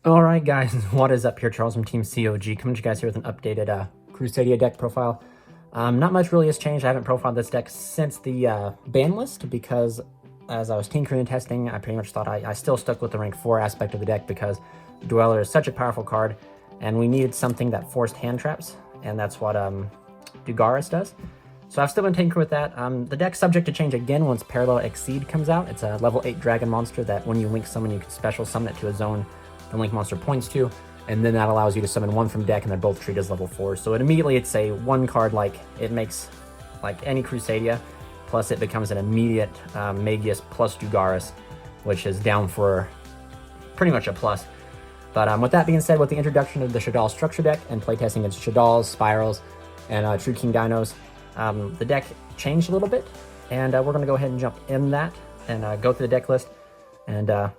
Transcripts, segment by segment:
Alright guys, what is up here? Charles from Team COG coming to you guys here with an updated Crusadia deck profile. Not much really has changed. I haven't profiled this deck since the ban list because as I was tinkering and testing, I pretty much thought I still stuck with the rank 4 aspect of the deck because Dweller is such a powerful card and we needed something that forced hand traps, and that's what Dugaris does. So I've still been tinkering with that. The deck's subject to change again once Parallel Exceed comes out. It's a level 8 dragon monster that when you link summon, you can special summon it to a zone the link monster points to, and then that allows you to summon one from deck and they're both treated as level 4. So it's a one card, like it makes like any Crusadia, plus it becomes an immediate Magius plus Dugaris, which is down for pretty much a plus. But with that being said, with the introduction of the Shaddoll structure deck and playtesting against Shaddolls, Spirals, and True King Dinos, the deck changed a little bit, and we're going to go ahead and jump in that and go through the deck list. And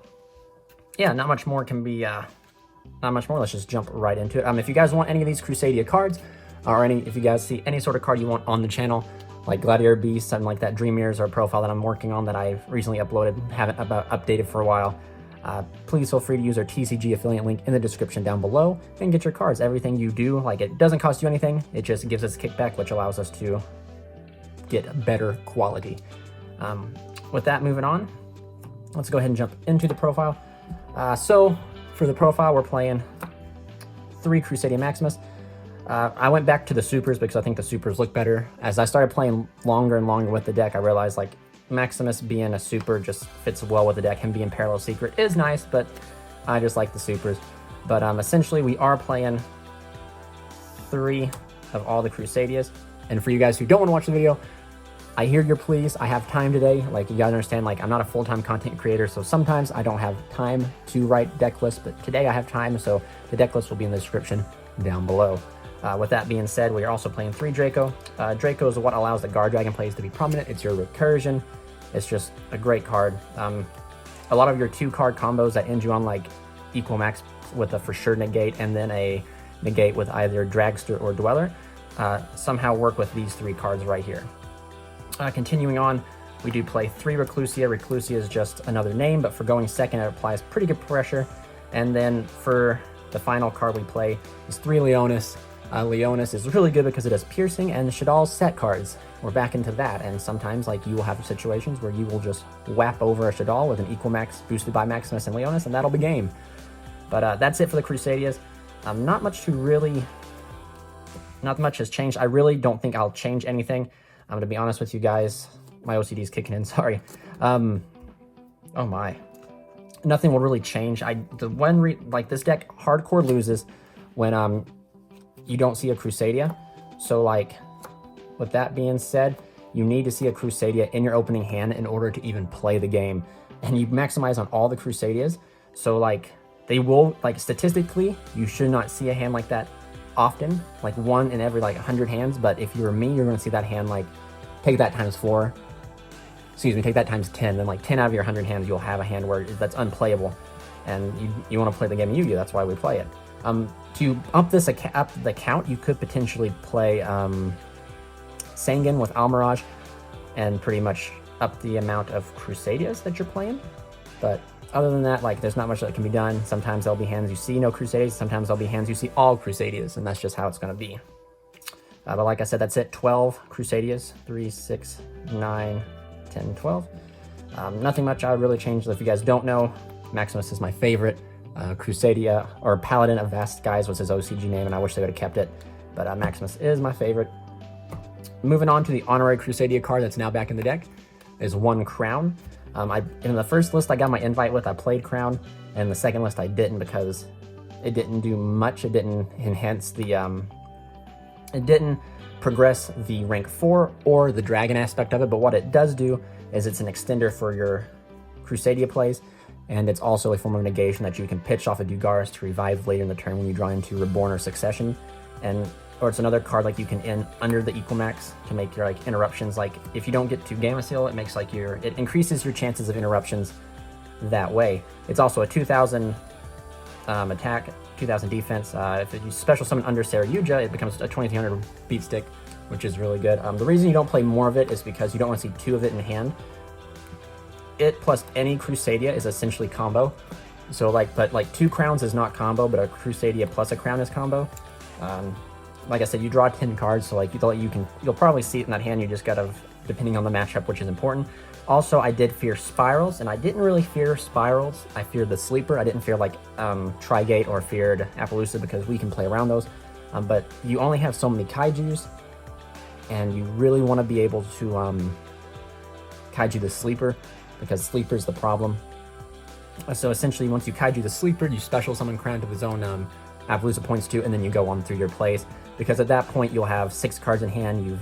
yeah, not much more can be, not much more. Let's just jump right into it. If you guys want any of these Crusadia cards, or if you guys see any sort of card you want on the channel, like Gladiator Beast, something like that, Dream Mirrors, or a profile that I'm working on that I've recently uploaded, haven't updated for a while, please feel free to use our TCG affiliate link in the description down below and get your cards. Everything you do, like, it doesn't cost you anything. It just gives us a kickback, which allows us to get better quality. With that, moving on, let's go ahead and jump into the profile. So for the profile, we're playing 3 Crusadia Maximus. I went back to the supers because I think the supers look better. As I started playing longer and longer with the deck, I realized like Maximus being a super just fits well with the deck. Him being Parallel Secret is nice, but I just like the supers. But essentially we are playing 3 of all the Crusadias. And for you guys who don't want to watch the video, I hear your pleas. I have time today. Like, you gotta understand, like, I'm not a full-time content creator, so sometimes I don't have time to write deck lists, but today I have time, so the deck list will be in the description down below. With that being said, we are also playing 3 Draco. Draco is what allows the Guard Dragon plays to be prominent. It's your recursion. It's just a great card. A lot of your 2-card combos that end you on, like, equal max with a for sure negate and then a negate with either Dragster or Dweller somehow work with these 3 cards right here. Continuing on, we do play 3 Reclusia. Reclusia is just another name, but for going second, it applies pretty good pressure. And then for the final card we play is 3 Leonis. Leonis is really good because it has piercing and Shaddolls set cards. We're back into that, and sometimes like you will have situations where you will just whap over a Shaddol with an equal max boosted by Maximus and Leonis, and that'll be game. But that's it for the Crusadias. Not much has changed. I really don't think I'll change anything. I'm going to be honest with you guys. My OCD is kicking in, sorry. Oh my. Nothing will really change. Like, this deck hardcore loses when you don't see a Crusadia. So, like, with that being said, you need to see a Crusadia in your opening hand in order to even play the game. And you maximize on all the Crusadias. So, like, they will, like, statistically, you should not see a hand like that often, like 1 in every like 100 hands. But if you're me, you're going to see that hand, like, take that times 4, excuse me, take that times 10, then like 10 out of your 100 hands you'll have a hand where that's unplayable, and you want to play the game of Yu-Gi-Oh! That's why we play it. To up the count, you could potentially play Sangan with Almirage and pretty much up the amount of Crusadias that you're playing. But other than that, like, there's not much that can be done. Sometimes there'll be hands you see no Crusadias, sometimes there'll be hands you see all Crusadias, and that's just how it's going to be. But like I said, that's it. 12 Crusadias, 3, 6, 9, 10, 12. Nothing much I would really change. If you guys don't know, Maximus is my favorite. Crusadia, or Paladin of Vast Skies was his OCG name, and I wish they would have kept it. But Maximus is my favorite. Moving on to the honorary Crusadia card that's now back in the deck is 1 Crown. In the first list I got my invite with, I played Crown, and the second list I didn't because it didn't do much. It didn't enhance the, it didn't progress the rank 4 or the dragon aspect of it, but what it does do is it's an extender for your Crusadia plays, and it's also a form of negation that you can pitch off a Dugaris to revive later in the turn when you draw into Reborn or Succession. Or it's another card like you can end under the equal max to make your like interruptions. Like, if you don't get to Gamma Seal, it makes like it increases your chances of interruptions that way. It's also a 2000 attack, 2000 defense. If you special summon under Saryuja, it becomes a 2300 beat stick, which is really good. The reason you don't play more of it is because you don't want to see 2 of it in hand. It plus any Crusadia is essentially combo. So like, but like 2 crowns is not combo, but a Crusadia plus a crown is combo. Like I said, you draw 10 cards, so like you'll probably see it in that hand. You just gotta, depending on the matchup, which is important. Also, I did fear spirals, and I didn't really fear spirals. I feared the sleeper. I didn't fear like Trigate or feared Appaloosa because we can play around those. But you only have so many kaijus, and you really want to be able to kaiju the sleeper, because sleeper is the problem. So essentially, once you kaiju the sleeper, you special summon Crown to his own Appaloosa points too, and then you go on through your plays. Because at that point, you'll have 6 cards in hand. You've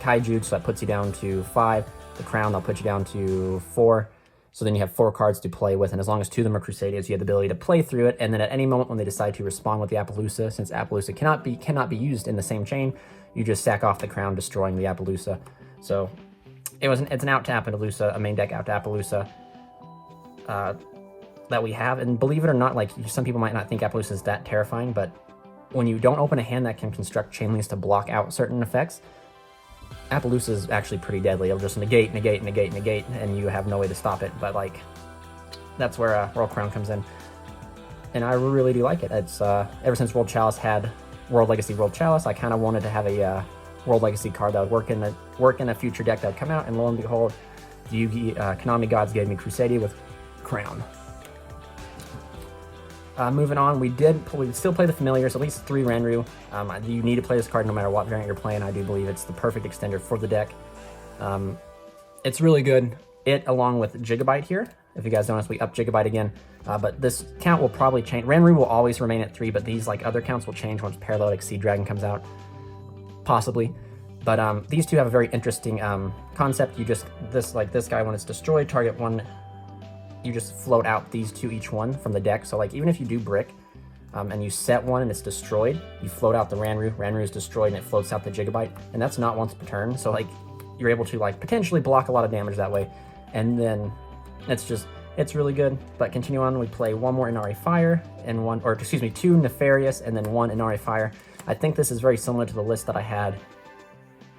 kaiju'd, so that puts you down to 5. The Crown, that'll put you down to 4. So then you have 4 cards to play with, and as long as 2 of them are Crusadias, you have the ability to play through it. And then at any moment when they decide to respond with the Appaloosa, since Appaloosa cannot be used in the same chain, you just sack off the Crown, destroying the Appaloosa. So it's an out to Appaloosa, a main deck out to Appaloosa that we have. And believe it or not, like, some people might not think Appaloosa is that terrifying, but when you don't open a hand that can construct chain links to block out certain effects, Appaloosa is actually pretty deadly. It'll just negate, and you have no way to stop it. But like, that's where World Crown comes in, and I really do like it. It's ever since World Chalice had World Legacy World Chalice, I kind of wanted to have a World Legacy card that would work in a future deck that would come out, and lo and behold, the Konami gods gave me Crusadia with Crown. Moving on, we still play the familiars, at least 3 Ranru. You need to play this card no matter what variant you're playing. I do believe it's the perfect extender for the deck. It's really good. It, along with Gigabyte here, if you guys notice, we up Gigabyte again. But this count will probably change. Ranru will always remain at 3, but these like other counts will change once Paralotic Sea Dragon comes out, possibly. But these two have a very interesting concept. This guy, when it's destroyed, target one. You just float out these 2 each one from the deck. So like, even if you do brick and you set one and it's destroyed, you float out the Ranru. Ranru is destroyed and it floats out the Gigabyte, and that's not once per turn. So like, you're able to like potentially block a lot of damage that way. And then it's really good. But continue on, we play 1 more Inari Fire and 2 Nefarious and then 1 Inari Fire. I think this is very similar to the list that I had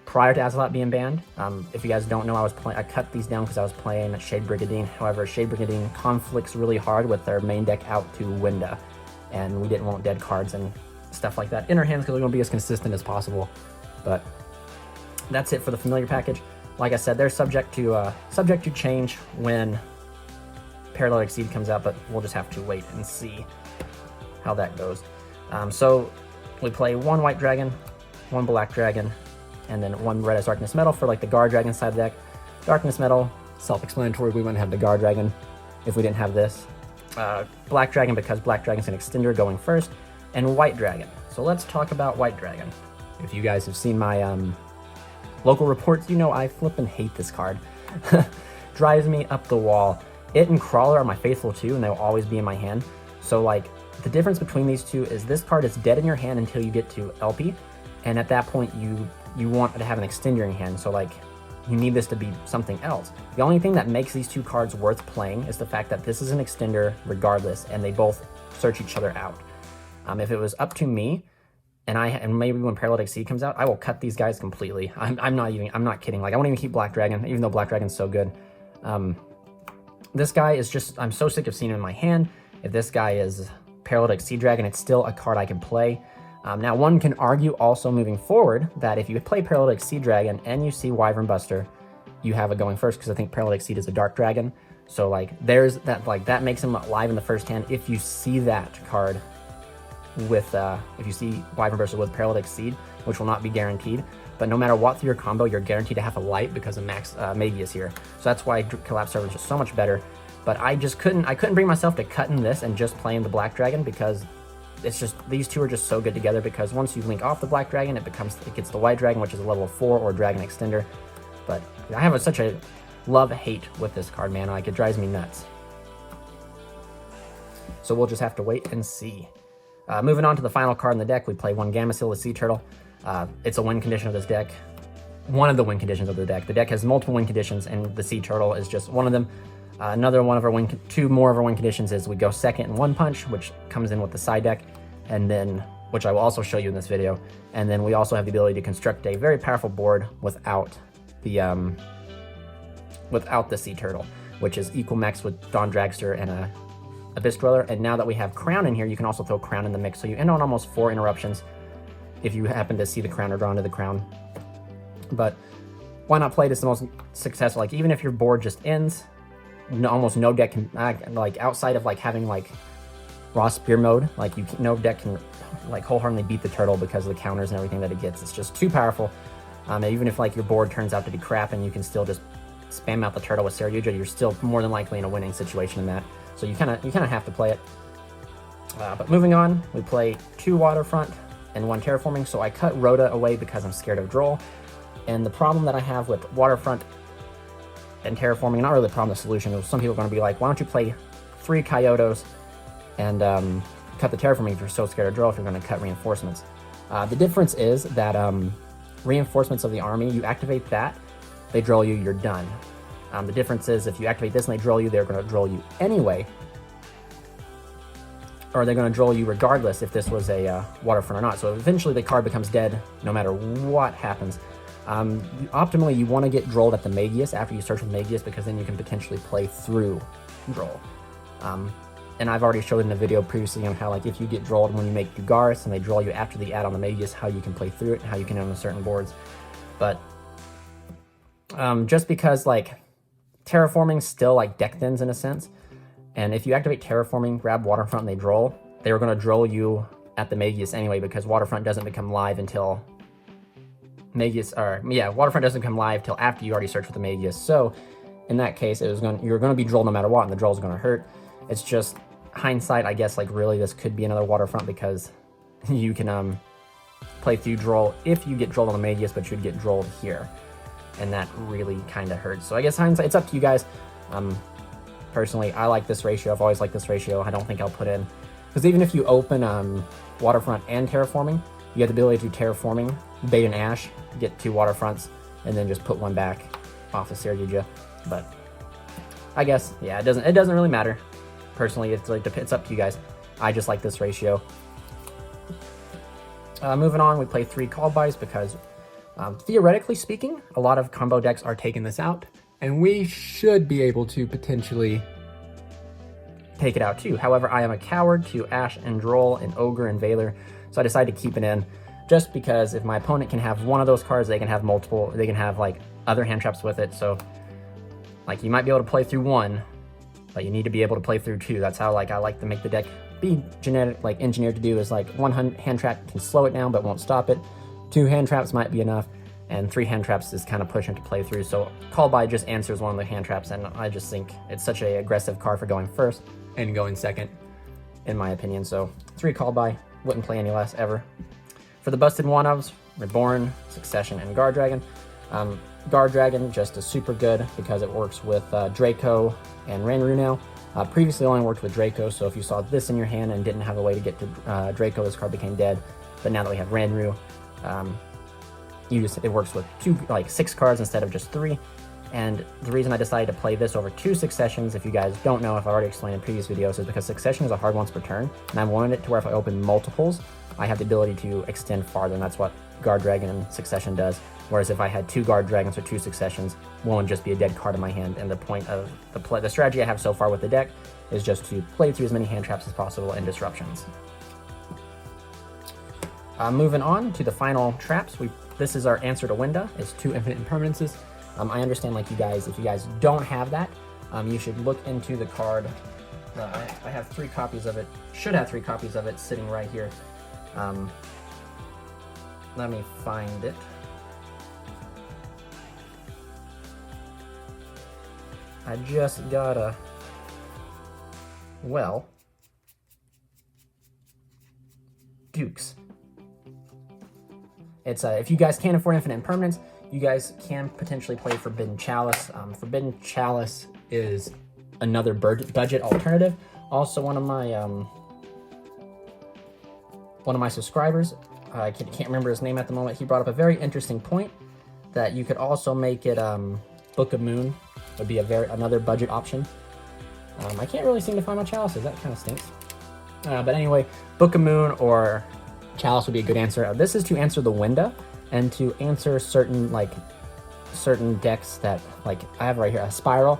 prior to Azeroth being banned. If you guys don't know, I cut these down because I was playing Shade Brigandine. However, Shade Brigandine conflicts really hard with their main deck out to Winda, and we didn't want dead cards and stuff like that in our hands because we want to be as consistent as possible. But that's it for the familiar package. Like I said, they're subject to change when Paralotic Seed comes out, but we'll just have to wait and see how that goes. So we play 1 White Dragon, 1 Black Dragon, and then 1 Red as Darkness Metal for like the Guard Dragon side of the deck. Darkness Metal, self-explanatory, we wouldn't have the Guard Dragon if we didn't have this. Black Dragon, because Black Dragon's an extender going first, and White Dragon. So let's talk about White Dragon. If you guys have seen my local reports, you know I flippin' hate this card. Drives me up the wall. It and Crawler are my faithful 2, and they'll always be in my hand. So like, the difference between these 2 is this card is dead in your hand until you get to LP, and at that point you want to have an extender in your hand, so like, you need this to be something else. The only thing that makes these 2 cards worth playing is the fact that this is an extender regardless, and they both search each other out. If it was up to me, and maybe when Paralotic Sea comes out, I will cut these guys completely. I'm not kidding. Like, I won't even keep Black Dragon, even though Black Dragon's so good. This guy is just, I'm so sick of seeing him in my hand. If this guy is Paralotic Sea Dragon, it's still a card I can play. Now, one can argue also moving forward that if you play Paralotic Sea Dragon and you see Wyvern Buster, you have it going first, because I think Paralotic Seed is a Dark Dragon. So like, there's that, like, that makes him live in the first hand if you see that card with, if you see Wyvern Buster with Paralotic Seed, which will not be guaranteed. But no matter what through your combo, you're guaranteed to have a light because of Max Magius here. So that's why Collapse Servant is just so much better. But I couldn't bring myself to cutting this and just playing the Black Dragon, because it's just, these 2 are just so good together, because once you link off the Black Dragon, it gets the White Dragon, which is a level 4 or Dragon Extender. But I have such a love-hate with this card, man. Like, it drives me nuts. So we'll just have to wait and see. Moving on to the final card in the deck, we play 1 Gamecill, the Sea Turtle. It's a win condition of this deck. One of the win conditions of the deck. The deck has multiple win conditions, and the Sea Turtle is just one of them. Another one of our 2 more of our win conditions is we go second in 1 Punch, which comes in with the side deck, and then, which I will also show you in this video. And then we also have the ability to construct a very powerful board without the Sea Turtle, which is equal max with Dawn Dragster and a Abyss Dweller, and now that we have Crown in here, you can also throw Crown in the mix, so you end on almost 4 interruptions if you happen to see the Crown or draw into the Crown. But why not play this the most successful? Like, even if your board just ends, almost no deck can, like, outside of like having like raw spear mode, like no deck can like wholeheartedly beat the turtle because of the counters and everything that it gets. It's just too powerful. Even if like your board turns out to be crap and you can still just spam out the turtle with Saryuja, you're still more than likely in a winning situation in that. So you kind of have to play it. But moving on, we play 2 Waterfront and 1 Terraforming. So I cut Rhoda away because I'm scared of Droll. And the problem that I have with Waterfront and Terraforming, not really the problem, the solution, is some people are going to be like, why don't you play 3 Kyotos and cut the Terraforming if you're so scared of Droll if you're going to cut Reinforcements. The difference is that Reinforcements of the army, you activate that, they Droll you, you're done. The difference is if you activate this and they Droll you, they're going to Droll you anyway. Or they're going to Droll you regardless if this was a Waterfront or not. So eventually the card becomes dead no matter what happens. Optimally, you want to get Drolled at the Magius after you search with Magius, because then you can potentially play through Droll. And I've already showed in the video previously on how, like, if you get Drolled when you make Dugaris and they Droll you after the add on the Magius, how you can play through it and how you can on certain boards. But just because, like, Terraforming still, like, deck thins in a sense, and if you activate Terraforming, grab Waterfront and they Droll, they were going to Droll you at the Magius anyway, because Waterfront doesn't become live until Waterfront doesn't come live till after you already search with the Magius. So in that case, you're going to be Drolled no matter what, and the Droll is going to hurt. It's just hindsight, I guess. Like, really, this could be another Waterfront, because you can play through Droll if you get Drolled on the Magius, but you'd get Drolled here, and that really kind of hurts. So I guess hindsight, it's up to you guys. Personally, I like this ratio. I've always liked this ratio. I don't think I'll put in, because even if you open Waterfront and Terraforming, you have the ability to do Terraforming, bait an Ash, get 2 Waterfronts, and then just put 1 back off the Saryuja. But I guess, yeah, it doesn't really matter. Personally, it's up to you guys. I just like this ratio. Moving on, we play 3 Call Buys because theoretically speaking, a lot of combo decks are taking this out, and we should be able to potentially take it out too. However, I am a coward to Ash and Droll and Ogre and Veiler, so I decided to keep it in, just because if my opponent can have one of those cards, they can have multiple, they can have like other hand traps with it. So like, you might be able to play through 1, but you need to be able to play through 2. That's how, like, I like to make the deck be engineered to do, is like 1 hand trap can slow it down but won't stop it. 2 hand traps might be enough, and 3 hand traps is kind of pushing to play through. So Call By just answers one of the hand traps, and I just think it's such an aggressive card for going first and going second, in my opinion. So 3 Call By, wouldn't play any less ever. For the busted one-ofs, Reborn, Succession, and Guard Dragon. Guard Dragon just is super good because it works with Draco and Ranru now. Previously only worked with Draco, so if you saw this in your hand and didn't have a way to get to Draco, this card became dead. But now that we have Ranru, it works with 6 cards instead of just 3. And the reason I decided to play this over 2 Successions, if you guys don't know, if I already explained in previous videos, is because Succession is a hard once per turn, and I wanted it to where if I open multiples, I have the ability to extend farther, and that's what Guard Dragon and Succession does. Whereas if I had 2 Guard Dragons or 2 Successions, one would just be a dead card in my hand. And the point of the strategy I have so far with the deck is just to play through as many hand traps as possible and disruptions. Moving on to the final traps, this is our answer to Winda. It's 2 infinite impermanences. I understand, like, you guys, if you guys don't have that, you should look into the card. I have 3 copies of it. Should have 3 copies of it sitting right here. Let me find it. I just got Dukes. It's if you guys can't afford infinite impermanence, you guys can potentially play Forbidden Chalice. Forbidden Chalice is another budget alternative. Also, one of my subscribers, I can't remember his name at the moment, he brought up a very interesting point that you could also make it Book of Moon would be another budget option. I can't really seem to find my chalices. That kind of stinks. But anyway, Book of Moon or Chalice would be a good answer. This is to answer the Winda and to answer certain decks that, like, I have right here, a Spiral.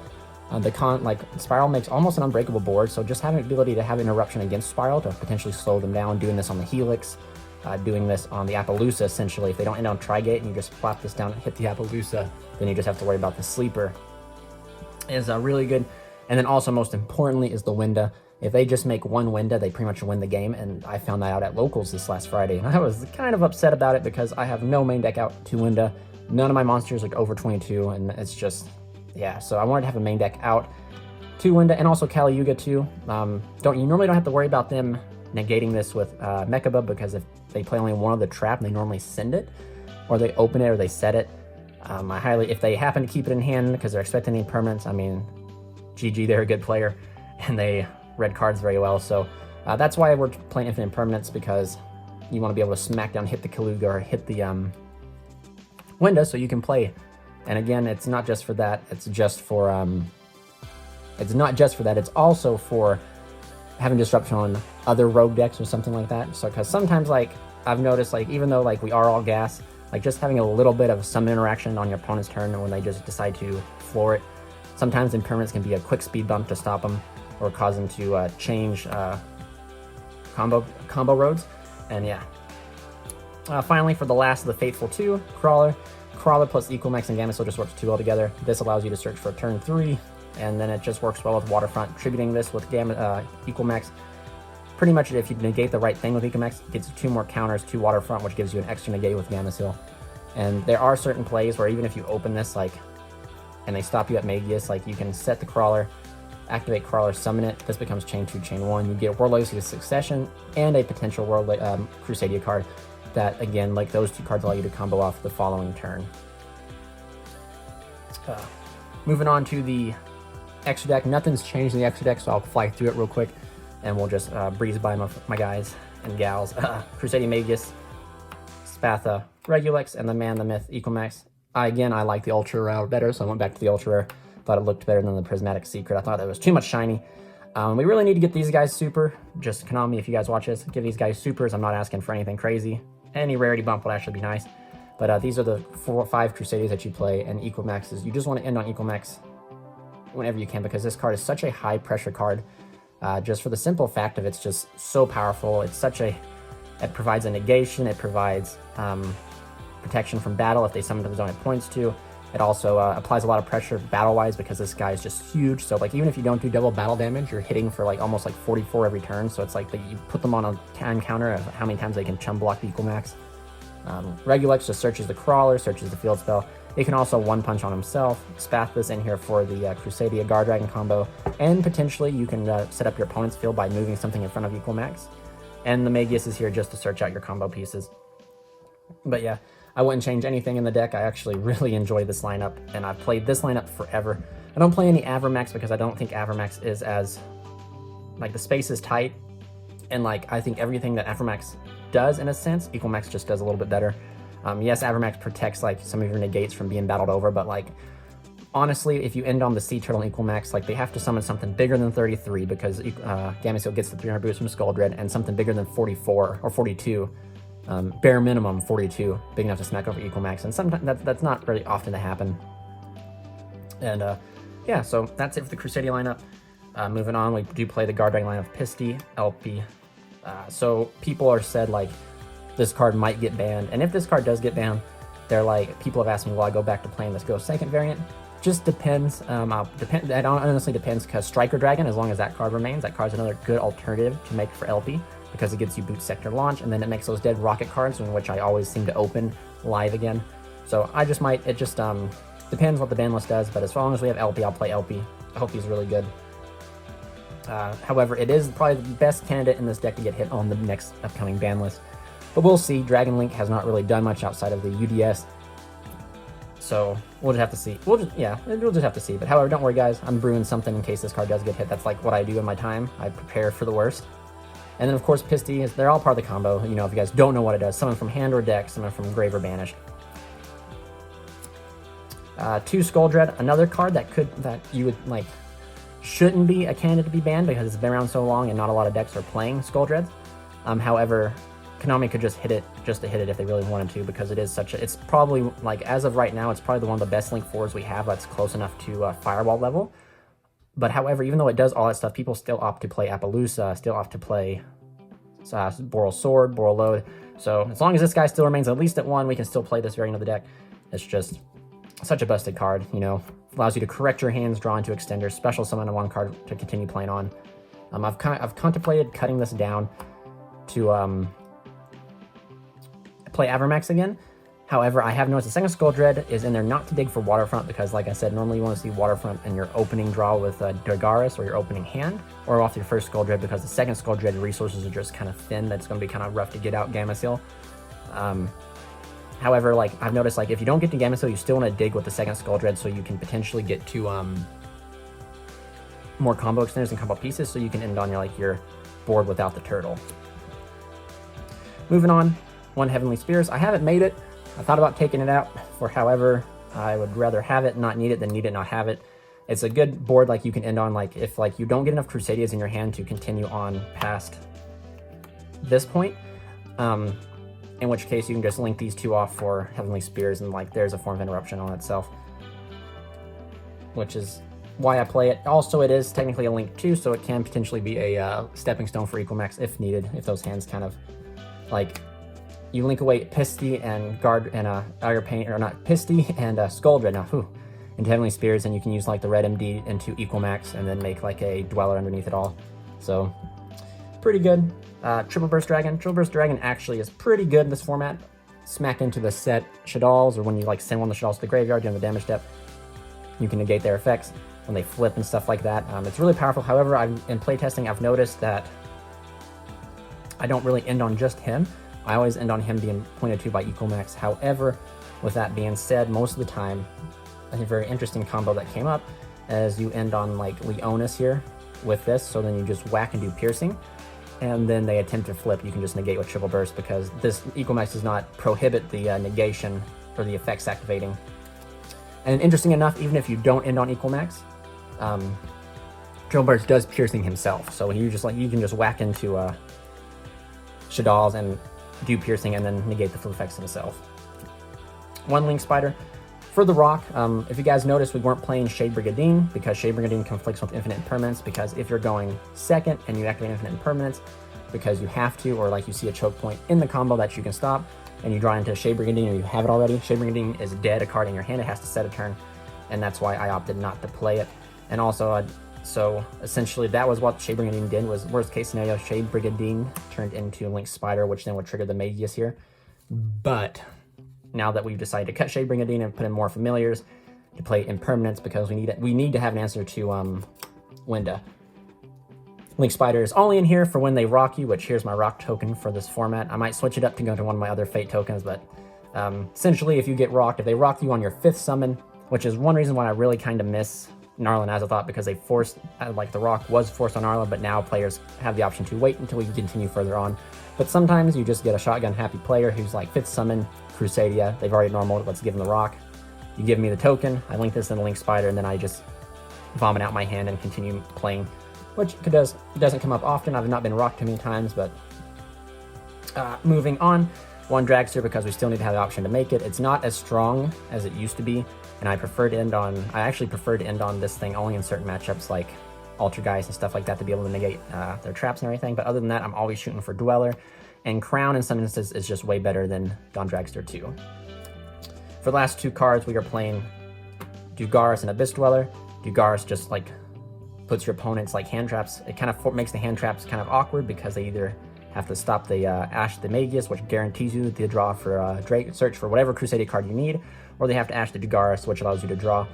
Like Spiral makes almost an unbreakable board, so just having the ability to have interruption against Spiral to potentially slow them down, doing this on the Helix, doing this on the Appaloosa, essentially. If they don't end on Trigate and you just plop this down and hit the Appaloosa, then you just have to worry about the Sleeper, is really good. And then also, most importantly, is the Winda. If they just make one Winda, they pretty much win the game, and I found that out at Locals this last Friday, and I was kind of upset about it because I have no main deck out to Winda. None of my monsters are over 22, and it's just, yeah, so I wanted to have a main deck out to Winda, and also Kali Yuga too. You normally don't have to worry about them negating this with Mechaba, because if they play only one of the trap, they normally send it, or they open it, or they set it. If they happen to keep it in hand because they're expecting any permanents, I mean, GG, they're a good player, and they read cards very well. So that's why we're playing Infinite Permanents, because you want to be able to smack down, hit the Kaluga, or hit the Winda, so you can play. And again, it's not just for that. It's just for it's not just for that. It's also for having disruption on other rogue decks or something like that. So because sometimes, like, I've noticed, like, even though like we are all gas, like just having a little bit of some interaction on your opponent's turn when they just decide to floor it, sometimes impermanence can be a quick speed bump to stop them or cause them to change combo roads. And yeah, finally, for the last of the Faithful 2, Crawler plus Equalmax and Gamma Seal just works too well together. This allows you to search for a turn 3, and then it just works well with Waterfront. Tributing this with Equalmax, pretty much if you negate the right thing with Equalmax, it gets 2 more counters to Waterfront, which gives you an extra negate with Gamma Seal. And there are certain plays where even if you open this, like, and they stop you at Magius, like, you can set the Crawler, activate Crawler, summon it. This becomes Chain 2, Chain 1. You get World Legacy Succession and a potential Crusadia card that, again, like, those 2 cards allow you to combo off the following turn. Moving on to the extra deck. Nothing's changed in the extra deck, so I'll fly through it real quick, and we'll just breeze by my guys and gals. Crusadia Magius, Spatha Regulex, and the Man, the Myth, Equalmax. I like the Ultra Rare better, so I went back to the Ultra Rare. Thought it looked better than the Prismatic Secret. I thought that was too much shiny. We really need to get these guys super. Just Konami, if you guys watch this, give these guys supers. I'm not asking for anything crazy. Any rarity bump would actually be nice. But these are the 4 or 5 Crusadias that you play, and Equalmaxes. You just want to end on Equalmax whenever you can, because this card is such a high pressure card. Just for the simple fact of it's just so powerful. It's such a, it provides a negation. It provides protection from battle if they summon to the zone it points to. It also applies a lot of pressure battle-wise because this guy is just huge. So like even if you don't do double battle damage, you're hitting for like almost like 44 every turn. So it's like you put them on a time counter of how many times they can chum block the Equalmax. Regulex just searches the Crawler, searches the field spell. It can also one punch on himself. Spatha's in here for the Crusadia Guard Dragon combo, and potentially you can set up your opponent's field by moving something in front of Equalmax. And the Magius is here just to search out your combo pieces. But yeah, I wouldn't change anything in the deck. I actually really enjoy this lineup, and I've played this lineup forever. I don't play any Avramax because I don't think Avramax is as, like, the space is tight, and like I think everything that Avramax does in a sense, Equalmax just does a little bit better. Yes, Avramax protects like some of your negates from being battled over, but like honestly, if you end on the Sea Turtle and Equalmax, like they have to summon something bigger than 33 because Gamma Seal gets the 300 boost from Skull Dread, and something bigger than 44 or 42. Bare minimum 42, big enough to smack over Equalmax, and sometimes that's not really often to happen. And yeah, so that's it for the Crusadia lineup. Moving on, we do play the Guard Dragon line of Pisti, LP. So people are said like this card might get banned, and if this card does get banned, they're like, people have asked me, will I go back to playing this Ghost Second variant? Just depends. It honestly depends, because Striker Dragon, as long as that card remains, that card's another good alternative to make for LP, because it gives you Boot Sector Launch, and then it makes those dead rocket cards, in which I always seem to open live again. So I just might, it just depends what the ban list does, but as long as we have LP, I'll play LP. I hope he's really good. However, it is probably the best candidate in this deck to get hit on the next upcoming ban list. But we'll see. Dragon Link has not really done much outside of the UDS. So we'll just have to see. We'll just have to see. But however, don't worry guys, I'm brewing something in case this card does get hit. That's like what I do in my time. I prepare for the worst. And then of course Pisti, they're all part of the combo. You know, if you guys don't know what it does, someone from hand or deck, someone from grave or banished. 2 Skull Dread, another card that you would like shouldn't be a candidate to be banned because it's been around so long and not a lot of decks are playing Skull Dreads. However, Konami could just hit it if they really wanted to, because it is such a, it's probably, like, as of right now, it's probably one of the best Link 4s we have that's close enough to Fireball level. But however, even though it does all that stuff, people still opt to play Appaloosa, still opt to play Boral Sword, Boral Load. So as long as this guy still remains at least at 1, we can still play this variant of the deck. It's just such a busted card, you know. Allows you to correct your hands, draw into extenders, special summon a 1 card to continue playing on. I've contemplated cutting this down to play Avermax again. However, I have noticed the second Skull Dread is in there not to dig for Waterfront because, like I said, normally you want to see Waterfront in your opening draw with Dagaris or your opening hand, or off your first Skull Dread because the second Skull Dread resources are just kind of thin. That's going to be kind of rough to get out Gamma Seal. However, like I've noticed, like if you don't get to Gamma Seal, you still want to dig with the second Skull Dread so you can potentially get to more combo extenders and combo pieces, so you can end on your board without the turtle. Moving on, 1 Heavenly Spears. I haven't made it. I thought about taking it out for however, I would rather have it, not need it, than need it, not have it. It's a good board you can end on, if you don't get enough Crusadias in your hand to continue on past this point, in which case you can just link these 2 off for Heavenly Spears, and there's a form of interruption on itself, which is why I play it. Also, it is technically a link too, so it can potentially be a stepping stone for Equal-Max if needed, if those hands kind of you link away Pisty and Guard and Dire Pain, or not Pisty and Skull Dread now, into Heavenly Spears, and you can use the red MD into Equal-Max and then make a Dweller underneath it all. So pretty good. Triple Burst Dragon. Triple Burst Dragon actually is pretty good in this format. Smack into the set Shaddolls, or when you send one of the Shaddolls to the graveyard during the damage step, you can negate their effects when they flip and stuff like that. It's really powerful. However, in playtesting, I've noticed that I don't really end on just him. I always end on him being pointed to by Equal-Max. However, with that being said, most of the time, a very interesting combo that came up is you end on Leonis here with this, so then you just whack and do piercing, and then they attempt to flip, you can just negate with Triple Burst because this Equal-Max does not prohibit the negation or the effects activating. And interesting enough, even if you don't end on Equal-Max, Triple Burst does piercing himself, so you just you can just whack into Shaddolls and do piercing and then negate the full effects himself. 1 Link Spider. For the rock, if you guys noticed, we weren't playing Shade Brigadine because Shade Brigadine conflicts with Infinite Impermanence, because if you're going second and you activate Infinite Impermanence because you have to, or you see a choke point in the combo that you can stop, and you draw into Shade Brigadine or you have it already, Shade Brigadine is dead, a card in your hand, it has to set a turn, and that's why I opted not to play it. And also, so essentially that was what Shade Brigadine did, was worst case scenario, Shade Brigadine turned into Link Spider, which then would trigger the Magius here. But now that we've decided to cut Shade Brigadine and put in more familiars to play Impermanence, because we need to have an answer to Winda. Link Spider is only in here for when they rock you, which here's my rock token for this format. I might switch it up to go to one of my other fate tokens, but essentially if you get rocked, if they rock you on your 5th summon, which is one reason why I really kind of miss Narla and Azathoth, because they forced, the rock was forced on Narla, but now players have the option to wait until we continue further on. But sometimes you just get a shotgun happy player who's 5th summon, Crusadia, they've already normaled, let's give them the rock. You give me the token, I link this in the Link Spider, and then I just vomit out my hand and continue playing, which doesn't come up often. I've not been rocked too many times, but moving on. 1 Dragster, because we still need to have the option to make it. It's not as strong as it used to be, and I actually prefer to end on this thing only in certain matchups like Altergeist and stuff like that to be able to negate their traps and everything. But other than that, I'm always shooting for Dweller, and Crown in some instances is just way better than Dawn Dragster 2. For the last 2 cards, we are playing Dugaris and Abyss Dweller. Dugaris just puts your opponent's hand traps. It kind of makes the hand traps kind of awkward because they either have to stop the Ash the Magius, which guarantees you the draw for Drake, search for whatever Crusadia card you need, or they have to Ash the Dugaris, which allows you to draw.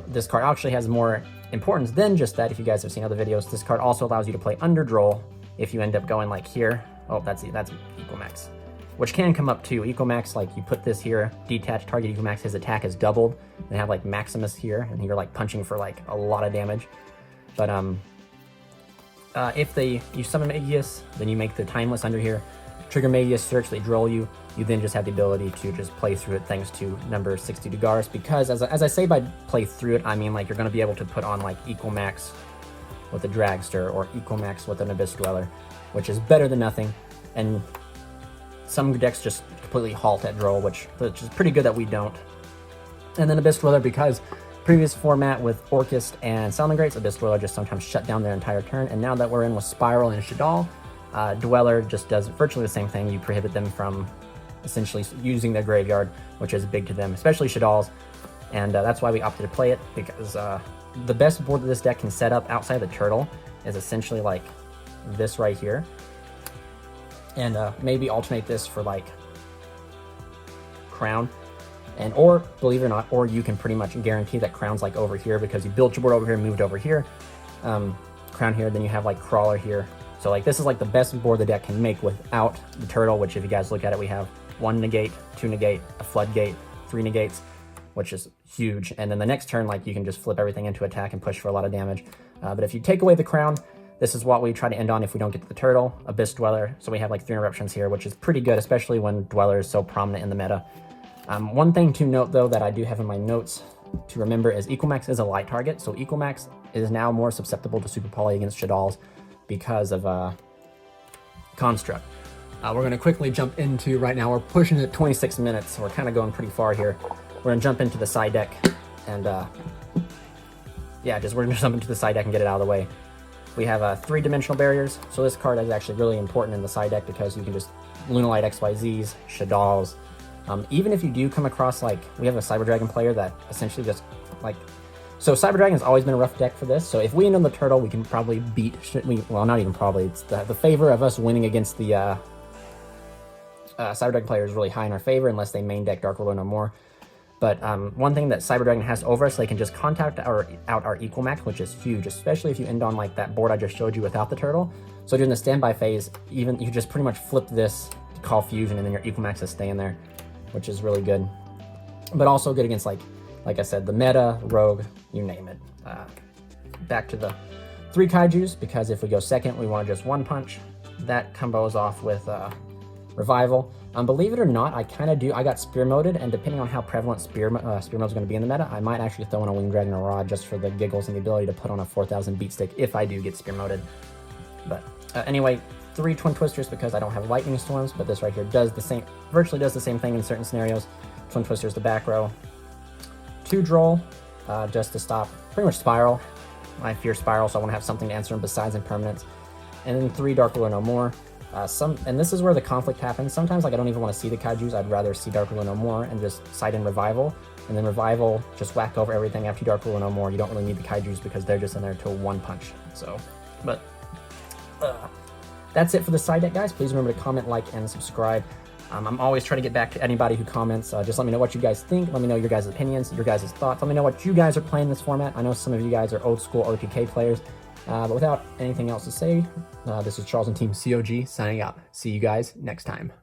This card actually has more importance than just that. If you guys have seen other videos, this card also allows you to play Underdroll if you end up going here. Oh, that's Equal-Max, which can come up too. Equal-Max, you put this here, detach target Equal-Max, his attack is doubled, and have Maximus here, and you're punching for a lot of damage. But if you summon Magius, then you make the Timeless under here, trigger Magius, search, they droll you. You then just have the ability to just play through it thanks to number 60 Dugaris, because as I say by play through it, I mean you're going to be able to put on Equal-Max with a Dragster or Equal-Max with an Abyss Dweller, which is better than nothing. And some decks just completely halt at droll, which is pretty good that we don't. And then Abyss Dweller, because Previous format with Orchist and Salamangreats, Abyss Dweller just sometimes shut down their entire turn, and now that we're in with Spiral and Shaddoll, Dweller just does virtually the same thing. You prohibit them from essentially using their graveyard, which is big to them, especially Shaddolls, and that's why we opted to play it, because the best board that this deck can set up outside the turtle is essentially like this right here, and maybe alternate this for like Crown. And or, believe it or not, or you can pretty much guarantee that Crown's like over here because you built your board over here, moved over here, Crown here, then you have like Crawler here. So like this is like the best board the deck can make without the turtle, which if you guys look at it, we have 1 negate, 2 negate, a floodgate, 3 negates, which is huge. And then the next turn, like you can just flip everything into attack and push for a lot of damage. But if you take away the Crown, this is what we try to end on if we don't get to the turtle, Abyss Dweller. So we have like 3 interruptions here, which is pretty good, especially when Dweller is so prominent in the meta. One thing to note, though, that I do have in my notes to remember is Equalmax is a light target, so Equalmax is now more susceptible to Super Poly against Shaddolls because of Construct. We're going to quickly jump into, right now, we're pushing it 26 minutes, so we're kind of going pretty far here. We're going to jump into the side deck, and yeah, we're going to jump into the side deck and get it out of the way. We have 3-dimensional barriers, so this card is actually really important in the side deck because you can just Lunalight XYZs, Shaddolls. Even if you do come across, like, we have a Cyber Dragon player that essentially just, like, so Cyber Dragon has always been a rough deck for this, so if we end on the turtle, we can probably beat, well, not even probably, it's the favor of us winning against the Cyber Dragon player is really high in our favor, unless they main deck Dark Ruler no more. But one thing that Cyber Dragon has over us, they can just contact out our Equalmax, which is huge, especially if you end on, like, that board I just showed you without the turtle. So during the standby phase, even you just pretty much flip this to call Fusion, and then your Equalmax is staying there, which is really good, but also good against, like I said, the meta, rogue, you name it. Back to the 3 kaijus, because if we go second, we want to just 1 punch. That combos off with Revival. Believe it or not, I kind of do. I got Spear moded, and depending on how prevalent Spear mode is going to be in the meta, I might actually throw in a Winged Dragon or Rod just for the giggles and the ability to put on a 4000 beat stick if I do get Spear moded. But anyway, 3 Twin Twisters because I don't have Lightning Storms, but this right here does the same, virtually does the same thing in certain scenarios. Twin Twisters the back row. 2 Droll, just to stop pretty much Spiral. I fear Spiral, so I want to have something to answer him besides Impermanence. And then 3 Dark Ruler No More. And this is where the conflict happens. Sometimes, like, I don't even want to see the kaijus. I'd rather see Dark Ruler No More and just side in Revival. And then Revival, just whack over everything after Dark Ruler No More. You don't really need the kaijus because they're just in there to 1 punch. So, but that's it for the side deck, guys. Please remember to comment, like, and subscribe. I'm always trying to get back to anybody who comments. Just let me know what you guys think. Let me know your guys' opinions, your guys' thoughts. Let me know what you guys are playing in this format. I know some of you guys are old school OTK players. But without anything else to say, this is Charles and Team COG signing out. See you guys next time.